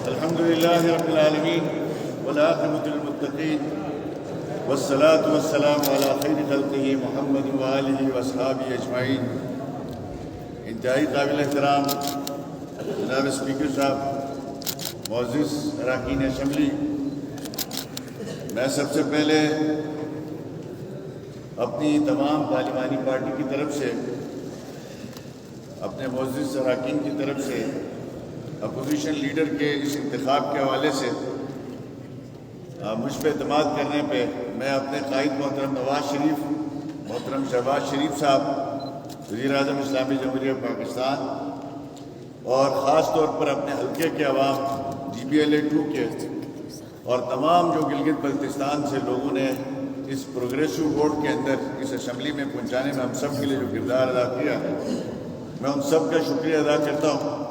الحمد لله رب العالمين والعاقبة للمتقين والصلاة والسلام على خير خلقه محمد وآله وأصحابه أجمعين۔ انتہائی قابل احترام جناب اسپیکر صاحب، معزز اراکین اسمبلی، میں سب سے پہلے اپنی تمام پارلیمانی پارٹی کی طرف سے، اپنے معزز اراکین کی طرف سے اپوزیشن لیڈر کے اس انتخاب کے حوالے سے مجھ پہ اعتماد کرنے پہ میں اپنے قائد محترم نواز شریف، محترم شہباز شریف صاحب، وزیر اعظم اسلامی جمہوریہ پاکستان، اور خاص طور پر اپنے حلقے کے عوام GBLA-2 کے اور تمام جو گلگت بلتستان سے لوگوں نے اس پروگریسو ووٹ کے اندر اس اسمبلی میں پہنچانے میں ہم سب کے لیے جو کردار ادا کیا ہے، میں ان سب کا شکریہ ادا کرتا ہوں۔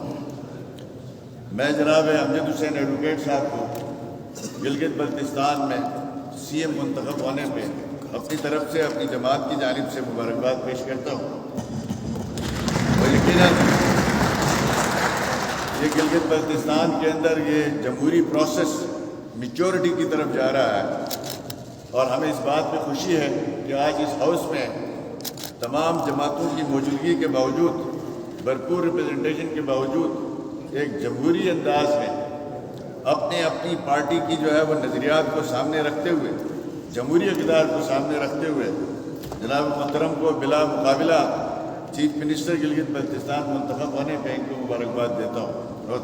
میں جناب امجد حسین ایڈوکیٹ صاحب کو گلگت بلتستان میں CM منتخب ہونے پہ اپنی طرف سے، اپنی جماعت کی جانب سے مبارکباد پیش کرتا ہوں۔ اور یقیناً یہ گلگت بلتستان کے اندر یہ جمہوری پروسیس میچورٹی کی طرف جا رہا ہے، اور ہمیں اس بات پہ خوشی ہے کہ آج اس ہاؤس میں تمام جماعتوں کی موجودگی کے باوجود، بھرپور ریپرزنٹیشن کے باوجود، ایک جمہوری انداز میں اپنی پارٹی کی جو ہے وہ نظریات کو سامنے رکھتے ہوئے، جمہوری اقدار کو سامنے رکھتے ہوئے جناب محترم کو بلا مقابلہ چیف منسٹر گلگت بلتستان منتخب ہونے پہ ان کو مبارکباد دیتا ہوں، اور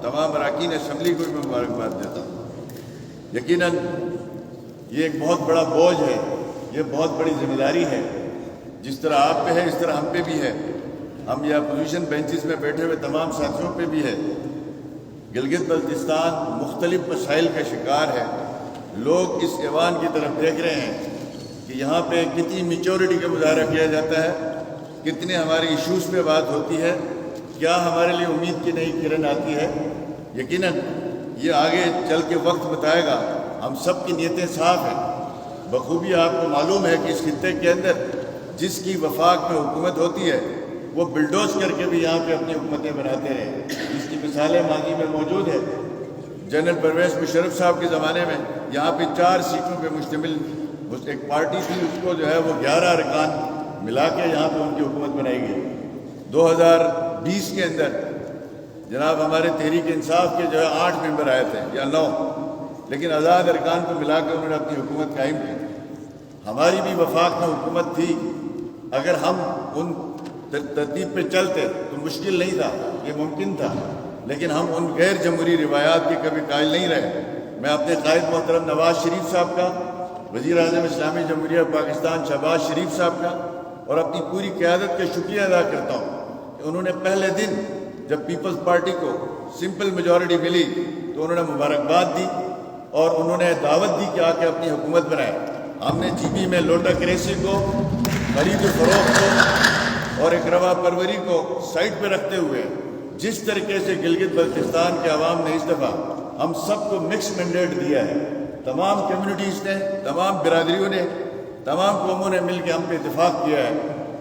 تمام اراکین اسمبلی کو بھی میں مبارکباد دیتا ہوں۔ یقیناً یہ ایک بہت بڑا بوجھ ہے، یہ بہت بڑی ذمہ داری ہے، جس طرح آپ پہ ہے اس طرح ہم پہ بھی ہے، ہم یہ اپوزیشن بینچز میں بیٹھے ہوئے تمام ساتھیوں پہ بھی ہے۔ گلگت بلتستان مختلف مسائل کا شکار ہے، لوگ اس ایوان کی طرف دیکھ رہے ہیں کہ یہاں پہ کتنی میچورٹی کا مظاہرہ کیا جاتا ہے، کتنے ہمارے ایشوز پہ بات ہوتی ہے، کیا ہمارے لیے امید کی نئی کرن آتی ہے۔ یقیناً یہ آگے چل کے وقت بتائے گا، ہم سب کی نیتیں صاف ہیں۔ بخوبی آپ کو معلوم ہے کہ اس خطے کے اندر جس کی وفاق میں حکومت ہوتی ہے وہ بلڈوز کر کے بھی یہاں پہ اپنی حکومتیں بناتے رہے، جس کی مثالیں ماضی میں موجود ہے۔ جنرل پرویز مشرف صاحب کے زمانے میں یہاں پہ 4 سیٹوں پہ مشتمل ایک پارٹی تھی، اس کو جو ہے وہ 11 ارکان ملا کے یہاں پہ ان کی حکومت بنائی گئی۔ 2020 کے اندر جناب ہمارے تحریک انصاف کے جو ہے 8 ممبر آئے تھے یا 9، لیکن آزاد ارکان کو ملا کے انہوں نے اپنی حکومت قائم کی۔ ہماری بھی وفاق میں حکومت تھی، اگر ہم ان ترتیب پہ چلتے تو مشکل نہیں تھا، یہ ممکن تھا، لیکن ہم ان غیر جمہوری روایات کے کبھی قائل نہیں رہے۔ میں اپنے قائد محترم نواز شریف صاحب کا، وزیر اعظم اسلامی جمہوریہ پاکستان شہباز شریف صاحب کا اور اپنی پوری قیادت کا شکریہ ادا کرتا ہوں کہ انہوں نے پہلے دن جب پیپلز پارٹی کو سمپل میجورٹی ملی تو انہوں نے مبارکباد دی اور انہوں نے دعوت دی کہ آ کے اپنی حکومت بنائے۔ ہم نے GB میں لوٹا کریسی کو، خرید و فروخت کو اور ایک روا پروری کو سائٹ پہ رکھتے ہوئے جس طریقے سے گلگت بلتستان کے عوام نے اس دفعہ ہم سب کو مکس مینڈیٹ دیا ہے، تمام کمیونٹیز نے، تمام برادریوں نے، تمام قوموں نے مل کے ہم پہ اتفاق کیا ہے،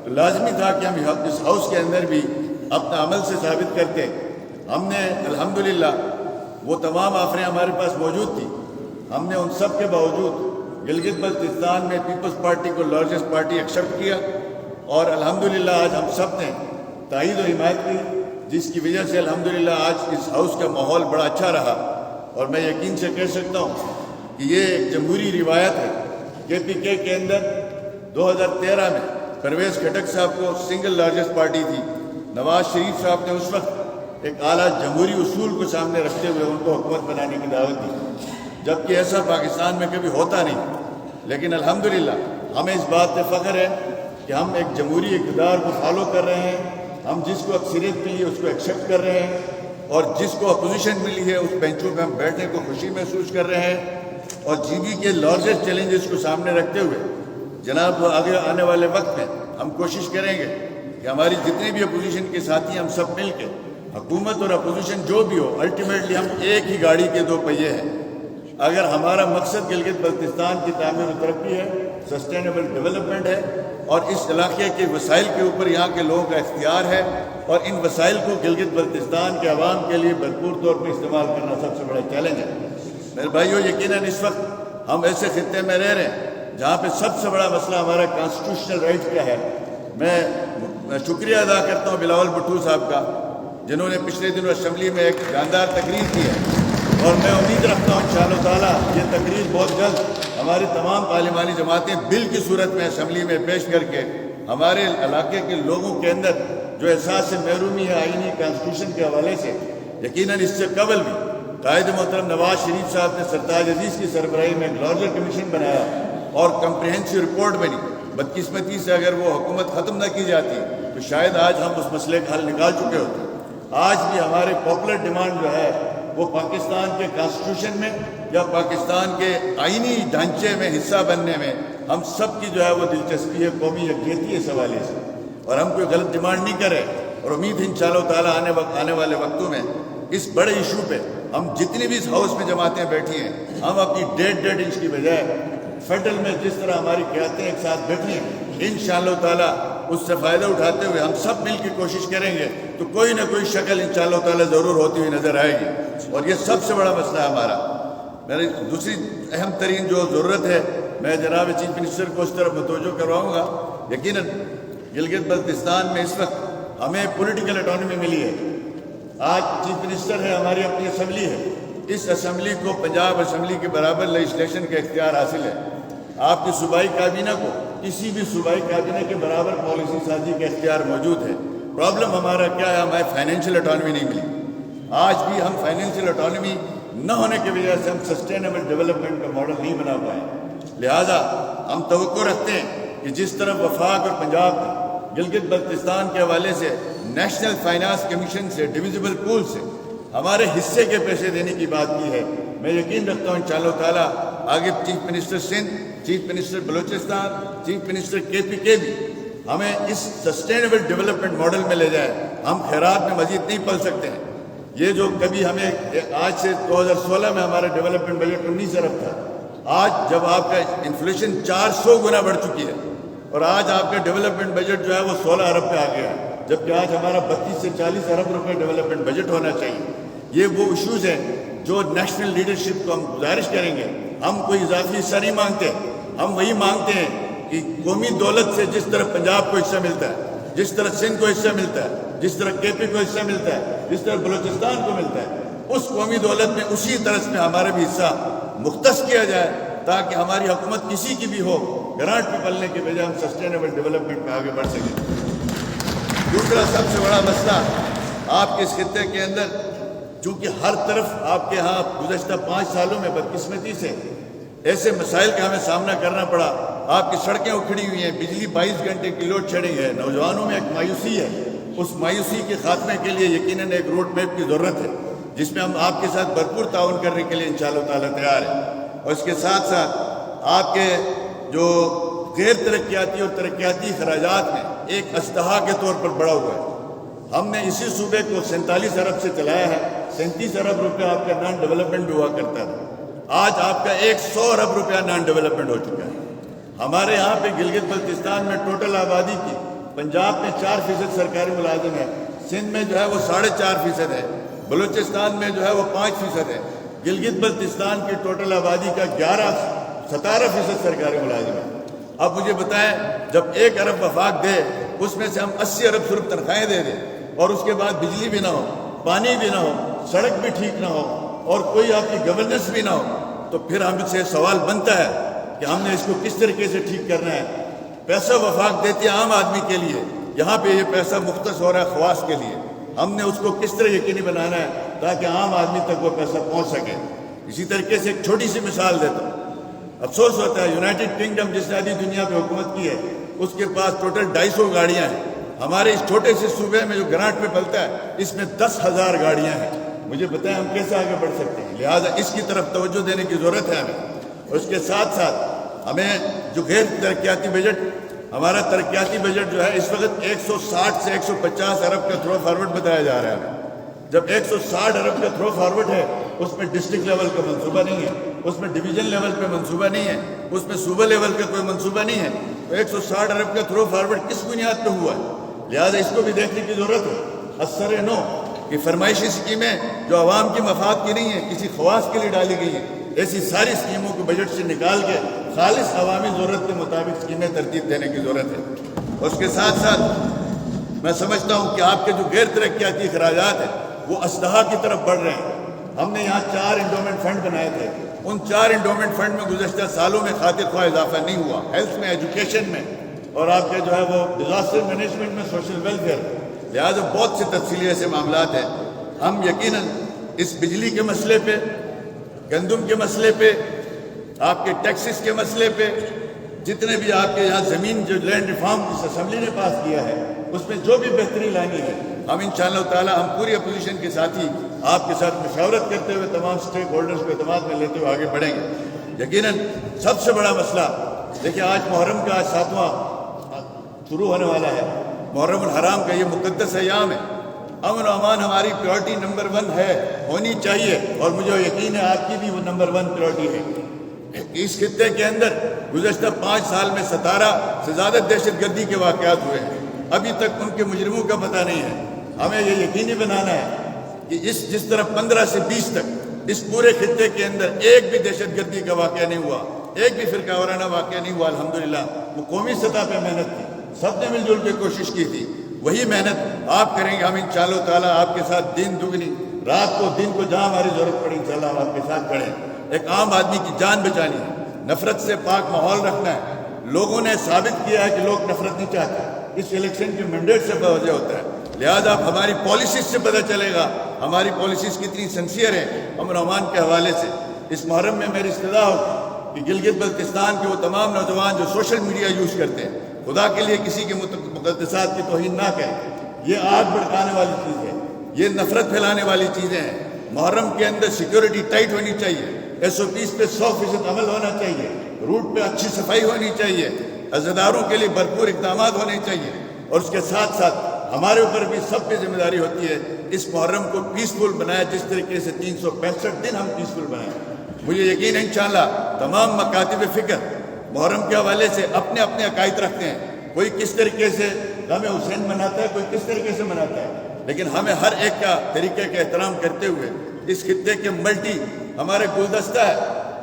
تو لازمی تھا کہ ہم اس ہاؤس کے اندر بھی اپنا عمل سے ثابت کرتے۔ ہم نے الحمدللہ وہ تمام آفریں ہمارے پاس موجود تھی، ہم نے ان سب کے باوجود گلگت بلتستان میں پیپلز پارٹی کو لارجسٹ پارٹی ایکسیپٹ کیا، اور الحمدللہ آج ہم سب نے تائید و حمایت کی، جس کی وجہ سے الحمدللہ آج اس ہاؤس کا ماحول بڑا اچھا رہا۔ اور میں یقین سے کہہ سکتا ہوں کہ یہ ایک جمہوری روایت ہے۔ KPK کے اندر 2013 میں پرویز خٹک صاحب کو سنگل لارجسٹ پارٹی تھی، نواز شریف صاحب نے اس وقت ایک اعلیٰ جمہوری اصول کو سامنے رکھتے ہوئے ان کو حکومت بنانے کی دعوت دی، جبکہ ایسا پاکستان میں کبھی ہوتا نہیں۔ لیکن الحمدللہ ہمیں اس بات پہ فخر ہے کہ ہم ایک جمہوری اقتدار کو فالو کر رہے ہیں، ہم جس کو اکثریت ملی ہے اس کو ایکسیپٹ کر رہے ہیں، اور جس کو اپوزیشن ملی ہے اس بینچوں پہ ہم بیٹھنے کو خوشی محسوس کر رہے ہیں، اور GB کے لارجسٹ چیلنجز کو سامنے رکھتے ہوئے جناب آگے آنے والے وقت میں ہم کوشش کریں گے کہ ہماری جتنے بھی اپوزیشن کے ساتھی ہم سب مل کے، حکومت اور اپوزیشن جو بھی ہو، الٹیمیٹلی ہم ایک ہی گاڑی کے 2 پہیے ہیں۔ اگر ہمارا مقصد گلگت بلتستان کی تعمیر و ترقی ہے سسٹینیبل ڈیولپمنٹ ہے اور اس علاقے کے وسائل کے اوپر یہاں کے لوگوں کا اختیار ہے، اور ان وسائل کو گلگت بلتستان کے عوام کے لیے بھرپور طور پر استعمال کرنا سب سے بڑا چیلنج ہے۔ میرے بھائیوں، یقیناً اس وقت ہم ایسے خطے میں رہ رہے ہیں جہاں پہ سب سے بڑا مسئلہ ہمارا کانسٹیٹیوشنل رائٹ کا ہے۔ میں شکریہ ادا کرتا ہوں بلاول بھٹو صاحب کا، جنہوں نے پچھلے دنوں اسمبلی میں ایک جاندار تقریر کی ہے، اور میں امید رکھتا ہوں انشاءاللہ تعالیٰ یہ تقریر بہت جلد ہماری تمام پارلیمانی جماعتیں بل کی صورت میں اسمبلی میں پیش کر کے ہمارے علاقے کے لوگوں کے اندر جو احساس محرومی ہے آئینی کانسٹیٹیوشن کے حوالے سے، یقیناً اس سے قبل بھی قائد محترم نواز شریف صاحب نے سرتاج عزیز کی سربراہی میں گلارجر کمیشن بنایا اور کمپریہنسو رپورٹ بنی۔ بدقسمتی سے اگر وہ حکومت ختم نہ کی جاتی تو شاید آج ہم اس مسئلے کا حل نکال چکے ہوتے۔ آج بھی ہمارے پاپولر ڈیمانڈ جو ہے وہ پاکستان کے کانسٹیٹیوشن میں یا پاکستان کے آئینی ڈھانچے میں حصہ بننے میں ہم سب کی جو ہے وہ دلچسپی ہے، قومی یکجہتی اس حوالے سے، اور ہم کوئی غلط ڈیمانڈ نہیں کریں، اور امید ہے انشاءاللہ تعالیٰ آنے والے وقتوں میں اس بڑے ایشو پہ ہم جتنی بھی اس ہاؤس میں جماعتیں بیٹھی ہیں، ہم اپنی 1.5 انچ کی بجائے فیڈرل میں جس طرح ہماری قیادتیں ایک ساتھ بیٹھی ہیں، انشاءاللہ تعالیٰ اس سے فائدہ اٹھاتے ہوئے ہم سب مل کے کوشش کریں گے تو کوئی نہ کوئی شکل انشاءاللہ تعالیٰ ضرور ہوتی ہوئی نظر آئے گی، اور یہ سب سے بڑا مسئلہ ہے ہمارا۔ میری دوسری اہم ترین جو ضرورت ہے، میں جناب چیف منسٹر کو اس طرف متوجہ کرواؤں گا۔ یقیناً گلگت بلتستان میں اس وقت ہمیں پولیٹیکل اٹانومی ملی ہے۔ آج چیف منسٹر ہے، ہماری اپنی اسمبلی ہے، اس اسمبلی کو پنجاب اسمبلی کے برابر لیجسلیشن کا اختیار حاصل ہے۔ آپ کی صوبائی کابینہ کو کسی بھی صوبائی کابینہ کے برابر پالیسی سازی کا اختیار موجود ہے۔ پرابلم ہمارا کیا ہے؟ ہمیں فائنینشیل اٹانومی نہیں ملی۔ آج بھی ہم فائنینشیل اٹانومی نہ ہونے کی وجہ سے ہم سسٹینیبل ڈیولپمنٹ کا ماڈل نہیں بنا پائے۔ لہٰذا ہم توقع رکھتے ہیں کہ جس طرح وفاق اور پنجاب نے گلگت بلتستان کے حوالے سے نیشنل فائنانس کمیشن سے ڈویزیبل پول سے ہمارے حصے کے پیسے دینے کی بات کی ہے، میں یقین رکھتا ہوں انشاءاللہ تعالیٰ آگے chief minister Sindh, chief minister Balochistan, chief minister کے بھی ہمیں اس سسٹینیبل ڈیولپمنٹ ماڈل میں لے جائے۔ ہم خیرات میں مزید نہیں پل سکتے ہیں۔ یہ جو کبھی ہمیں آج سے 2016 میں ہمارا ڈیولپمنٹ بجٹ 19 ارب تھا، آج جب آپ کا انفلیشن 400 گنا بڑھ چکی ہے اور آج آپ کا ڈیولپمنٹ بجٹ جو ہے وہ 16 ارب پہ آ گیا ہے، جبکہ آج ہمارا 32 سے 40 ارب روپے ڈیولپمنٹ بجٹ ہونا چاہیے۔ یہ وہ ایشوز ہیں جو نیشنل لیڈرشپ کو ہم گزارش کریں گے۔ ہم کوئی اضافی حصہ نہیں مانگتے، ہم وہی مانگتے ہیں کہ قومی دولت سے جس طرح پنجاب کو حصہ ملتا ہے، جس طرح سندھ کو حصہ ملتا ہے، جس طرح کے پی کو حصہ ملتا ہے، جس طرح بلوچستان کو ملتا ہے، اس قومی دولت میں اسی طرح میں ہمارا بھی حصہ مختص کیا جائے، تاکہ ہماری حکومت کسی کی بھی ہو گرانٹ پہ پلنے کے بجائے ہم سسٹینیبل ڈیولپمنٹ میں آگے بڑھ سکیں۔ دوسرا سب سے بڑا مسئلہ آپ کے اس خطے کے اندر، چونکہ ہر طرف آپ کے ہاں گزشتہ 5 سالوں میں بدقسمتی سے ایسے مسائل کا ہمیں سامنا کرنا پڑا۔ آپ کی سڑکیں اکھڑی ہوئی ہیں، بجلی 22 گھنٹے کی لوڈ شیڈنگ ہے، نوجوانوں میں ایک مایوسی ہے۔ اس مایوسی کے خاتمے کے لیے یقیناً ایک روڈ میپ کی ضرورت ہے، جس میں ہم آپ کے ساتھ بھرپور تعاون کرنے کے لیے انشاءاللہ تعالیٰ تیار ہیں۔ اور اس کے ساتھ ساتھ آپ کے جو غیر ترقیاتی اور ترقیاتی اخراجات میں ایک استحا کے طور پر بڑھا ہوا ہے۔ ہم نے اسی صوبے کو 47 ارب سے چلایا ہے، 37 ارب روپے آپ کا نان ڈیولپمنٹ بھی ہوا کرتا تھا، آج آپ کا 100 ارب روپیہ نان ڈیولپمنٹ ہو چکا ہے۔ ہمارے یہاں پہ گلگت بلتستان میں ٹوٹل آبادی کی پنجاب میں 4% سرکاری ملازم ہے، سندھ میں جو ہے وہ 4.5% ہے، بلوچستان میں جو ہے وہ 5% ہے، گلگت بلتستان کی ٹوٹل آبادی کا 17% سرکاری ملازم ہے۔ اب مجھے بتائیں، جب 1 ارب وفاق دے، اس میں سے ہم 80 ارب صرف تنخواہیں دے دیں، اور اس کے بعد بجلی بھی نہ ہو، پانی بھی نہ ہو، سڑک بھی ٹھیک نہ ہو، اور کوئی آپ کی گورننس بھی نہ ہو، تو پھر ہم سے سوال بنتا ہے کہ ہم نے اس کو کس طریقے سے ٹھیک کرنا ہے۔ پیسہ وفاق دیتی ہے عام آدمی کے لیے، یہاں پہ یہ پیسہ مختص ہو رہا ہے خواص کے لیے، ہم نے اس کو کس طرح یقینی بنانا ہے تاکہ عام آدمی تک وہ پیسہ پہنچ سکے۔ اسی طریقے سے ایک چھوٹی سی مثال دیتا ہوں، افسوس ہوتا ہے یونائٹڈ کنگڈم جس نے آدھی دنیا پہ حکومت کی ہے، اس کے پاس ٹوٹل 250 گاڑیاں ہیں۔ ہمارے اس چھوٹے سے صوبے میں جو گرانٹ پہ پلتا ہے، اس میں 10,000 گاڑیاں ہیں۔ مجھے بتائیں ہم کیسے آگے بڑھ سکتے ہیں؟ لہٰذا اس کی طرف توجہ دینے کی ضرورت ہے ہمیں، اور اس کے ساتھ ساتھ ہمیں جو غیر ترقیاتی بجٹ، ہمارا ترقیاتی بجٹ جو ہے اس وقت 160 سے 150 ارب کا تھرو فارورڈ بتایا جا رہا ہے ہمیں، جب 160 ارب کا تھرو فارورڈ ہے، اس میں ڈسٹرکٹ لیول کا منصوبہ نہیں ہے، اس میں ڈویژن لیول پہ منصوبہ نہیں ہے، اس میں صوبہ لیول کا کوئی منصوبہ نہیں ہے، تو 160 ارب کا تھرو فارورڈ کس بنیاد پہ ہوا ہے؟ لہٰذا اس کو بھی دیکھنے کی ضرورت ہے۔ اثر نو کہ فرمائشی اسکیمیں جو عوام کی مفاد کی نہیں ہیں، کسی خواص کے لیے ڈالی گئی ہیں، ایسی ساری اسکیموں کو بجٹ سے نکال کے خالص عوامی ضرورت کے مطابق اسکیمیں ترتیب دینے کی ضرورت ہے۔ اس کے ساتھ ساتھ میں سمجھتا ہوں کہ آپ کے جو غیر ترقیاتی اخراجات ہیں وہ اسلحہ کی طرف بڑھ رہے ہیں۔ ہم نے یہاں 4 انڈومنٹ فنڈ بنائے تھے، ان 4 انڈومنٹ فنڈ میں گزشتہ سالوں میں خاطر خواہ اضافہ نہیں ہوا، ہیلتھ میں، ایجوکیشن میں، اور آپ کے جو ہے وہ ڈیزاسٹر مینجمنٹ میں، سوشل ویلفیئر۔ لہٰذا بہت سے تفصیلی ایسے معاملات ہیں۔ ہم یقیناً اس بجلی کے مسئلے پہ، گندم کے مسئلے پہ، آپ کے ٹیکسز کے مسئلے پہ، جتنے بھی آپ کے یہاں زمین جو لینڈ ریفارم اس اسمبلی نے پاس کیا ہے، اس میں جو بھی بہتری لانی ہے، ہم انشاءاللہ تعالی ہم پوری اپوزیشن کے ساتھ ہی آپ کے ساتھ مشاورت کرتے ہوئے تمام سٹیک ہولڈرز کو اعتماد میں لیتے ہوئے آگے بڑھیں گے۔ یقیناً سب سے بڑا مسئلہ، دیکھیں آج محرم کا 7واں شروع ہونے والا ہے، محرم الحرام کا یہ مقدس ایام ہے۔ امن و امان ہماری پریورٹی نمبر 1 ہے، ہونی چاہیے، اور مجھے یقین ہے آپ کی بھی وہ نمبر 1 پریورٹی ہے۔ اس خطے کے اندر گزشتہ 5 سال میں 17 سے زیادہ دہشت گردی کے واقعات ہوئے ہیں، ابھی تک ان کے مجرموں کا پتہ نہیں ہے۔ ہمیں یہ یقینی بنانا ہے کہ جس طرح 15 سے 20 تک اس پورے خطے کے اندر ایک بھی دہشت گردی کا واقعہ نہیں ہوا، ایک بھی فرقہ وارانہ واقعہ نہیں ہوا، الحمدللہ وہ قومی سطح پہ محنت تھی، سب نے مل جل کے کوشش کی تھی، وہی محنت آپ کریں گے۔ ہم انشاءاللہ تعالیٰ آپ کے ساتھ دن دگنی رات کو دن کو جہاں ہماری ضرورت پڑے انشاءاللہ ہم آپ کے ساتھ کھڑے ہیں۔ ایک عام آدمی کی جان بچانی ہے، نفرت سے پاک ماحول رکھنا ہے۔ لوگوں نے ثابت کیا ہے کہ لوگ نفرت نہیں چاہتے، اس الیکشن کے مینڈیٹ سے واضح ہوتا ہے۔ لہذا اب ہماری پالیسیز سے پتہ چلے گا ہماری پالیسیز کتنی سنسیئر ہیں امن و امان کے حوالے سے۔ اس محرم میں میری استدعا ہوگی کہ گلگت بلتستان کے وہ تمام نوجوان جو سوشل میڈیا یوز کرتے ہیں، خدا کے لیے کسی کے مقدسات کی توہین نہ کریں، یہ آگ بھڑکانے والی چیز ہے، یہ نفرت پھیلانے والی چیزیں ہیں۔ محرم کے اندر سیکیورٹی ٹائٹ ہونی چاہیے، SOPs پہ 100% عمل ہونا چاہیے، روٹ پہ اچھی صفائی ہونی چاہیے، عزاداروں کے لیے بھرپور اقدامات ہونے چاہیے، اور اس کے ساتھ ساتھ ہمارے اوپر بھی سب پہ ذمہ داری ہوتی ہے اس محرم کو پیسفل بنائے، جس طریقے سے 365 دن ہم پیسفل بنائیں۔ مجھے یقین ہے انشاءاللہ تمام مکاتب فکر محرم کے حوالے سے اپنے اپنے عقائد رکھتے ہیں، کوئی کس طریقے سے غم حسین مناتا ہے، کوئی کس طریقے سے مناتا ہے، لیکن ہمیں ہر ایک کا طریقے کا احترام کرتے ہوئے اس خطے کے ملٹی ہمارے گلدستہ ہے،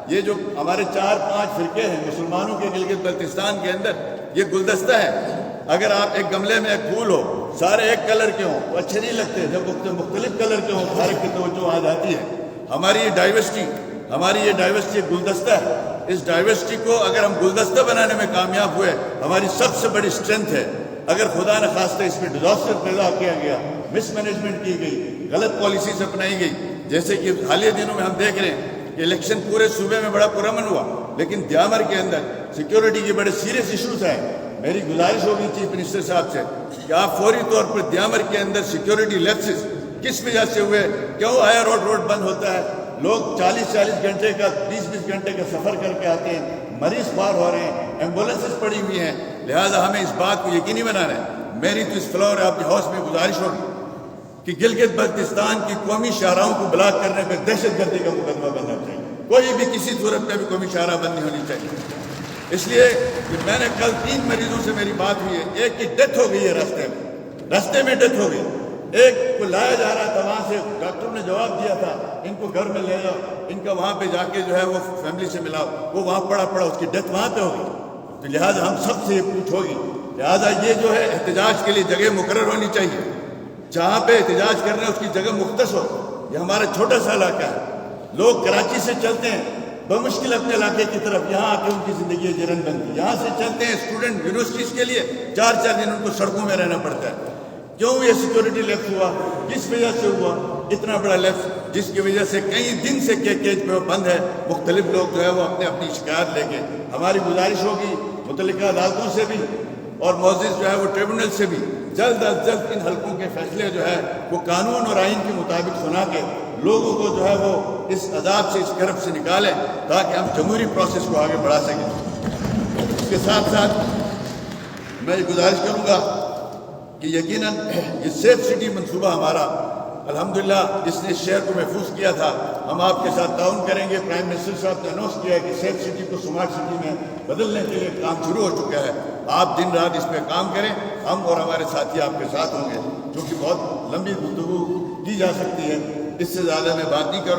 یہ جو ہمارے 4-5 فرقے ہیں مسلمانوں کے گلگت بلتستان کے اندر، یہ گلدستہ ہے۔ اگر آپ ایک گملے میں ایک پھول ہو، سارے ایک کلر کے ہوں وہ اچھے نہیں لگتے، جب مختلف کلر کے ہوں ہر ایک کی توجہ آ جاتی ہے۔ ہماری یہ ڈائیورسٹی گلدستہ ہے، اس ڈائیورسٹی کو اگر ہم گلدستہ بنانے میں کامیاب ہوئے، ہماری سب سے بڑی اسٹرینتھ ہے۔ اگر خدا نخواستہ اس میں ڈیزاسٹر پیدا کیا گیا، مس مینجمنٹ کی گئی، غلط پالیسیز اپنائی گئی، جیسے کہ حالیہ دنوں میں ہم دیکھ رہے ہیں کہ الیکشن پورے صوبے میں بڑا پرامن ہوا، لیکن دیامر کے اندر سیکیورٹی کے بڑے سیریس ایشوز ہیں۔ میری گزارش ہوگی چیف منسٹر صاحب سے کہ آپ فوری طور پر دیامر کے اندر سیکیورٹی لیپسز کس وجہ سے ہوئے، کیوں آیا روڈ بند ہوتا ہے، لوگ 40-40 گھنٹے کا 20-20 گھنٹے کا سفر کر کے آتے ہیں، مریض پار ہو رہے ہیں، ایمبولینسز پڑی ہوئی ہیں۔ لہٰذا ہمیں اس بات کو یقینی بنانا ہے۔ میری تو اس فلور آپ کے ہاؤس میں گزارش ہوگی کہ گلگت بلتستان کی قومی شاہراہوں کو بلاک کرنے پہ دہشت گردی کا مقدمہ بننا چاہیے، کوئی بھی کسی صورت میں بھی قومی شاہراہ بند نہیں ہونی چاہیے۔ اس لیے کہ میں نے کل 3 مریضوں سے میری بات ہوئی ہے، ایک کی ڈیتھ ہو گئی ہے راستے میں ڈیتھ ہو گئی، ایک کو لایا جا رہا تھا، وہاں سے ڈاکٹر نے جواب دیا تھا ان کو گھر میں لے جاؤ، ان کا وہاں پہ جا کے جو ہے وہ فیملی سے ملاؤ، وہ وہاں پڑا اس کی ڈیتھ وہاں پہ ہو گئی۔ تو لہٰذا ہم سب سے یہ پوچھ ہوگی، لہٰذا یہ جو ہے احتجاج کے لیے جگہ مقرر ہونی چاہیے، جہاں پہ احتجاج کرنا ہے اس کی جگہ مختص ہو۔ یہ ہمارا چھوٹا سا علاقہ ہے، لوگ کراچی سے چلتے ہیں بمشکل اپنے علاقے کی طرف، یہاں آ کے ان کی زندگی جرن بنتی، یہاں سے چلتے ہیں اسٹوڈنٹ یونیورسٹیز کے لیے 4-4 دن ان کو سڑکوں میں رہنا پڑتا ہے۔ کیوں یہ سیکورٹی لیپس ہوا، کس وجہ سے ہوا اتنا بڑا لیپس، جس کی وجہ سے کئی دن سے کیج پہ وہ بند ہے، مختلف لوگ جو ہے وہ اپنی شکایت لے کے۔ ہماری گزارش ہوگی متعلقہ عدالتوں سے بھی اور معزز جو ہے وہ ٹریبونل سے بھی جلد از جلد ان حلقوں کے فیصلے جو ہے وہ قانون اور آئین کے مطابق سنا کے لوگوں کو جو ہے وہ اس عذاب سے، اس گرفت سے نکالیں، تاکہ ہم جمہوری پروسیس کو آگے بڑھا سکیں۔ اس کے ساتھ ساتھ میں یہ گزارش کروں گا کہ یقیناً یہ سیف سٹی منصوبہ ہمارا الحمدللہ اس نے شہر کو محفوظ کیا تھا. ہم آپ کے ساتھ تعاون کریں گے. پرائم منسٹر صاحب نے اناؤنس کیا ہے کہ سیف سٹی کو سمارٹ سٹی میں بدلنے کے لیے کام شروع ہو چکا ہے. آپ دن رات اس پہ کام کریں. ہم اور ہمارے ساتھی آپ کے ساتھ ہوں گے. کیونکہ بہت لمبی گفتگو کی جا سکتی ہے, اس سے زیادہ میں بات نہیں کروں.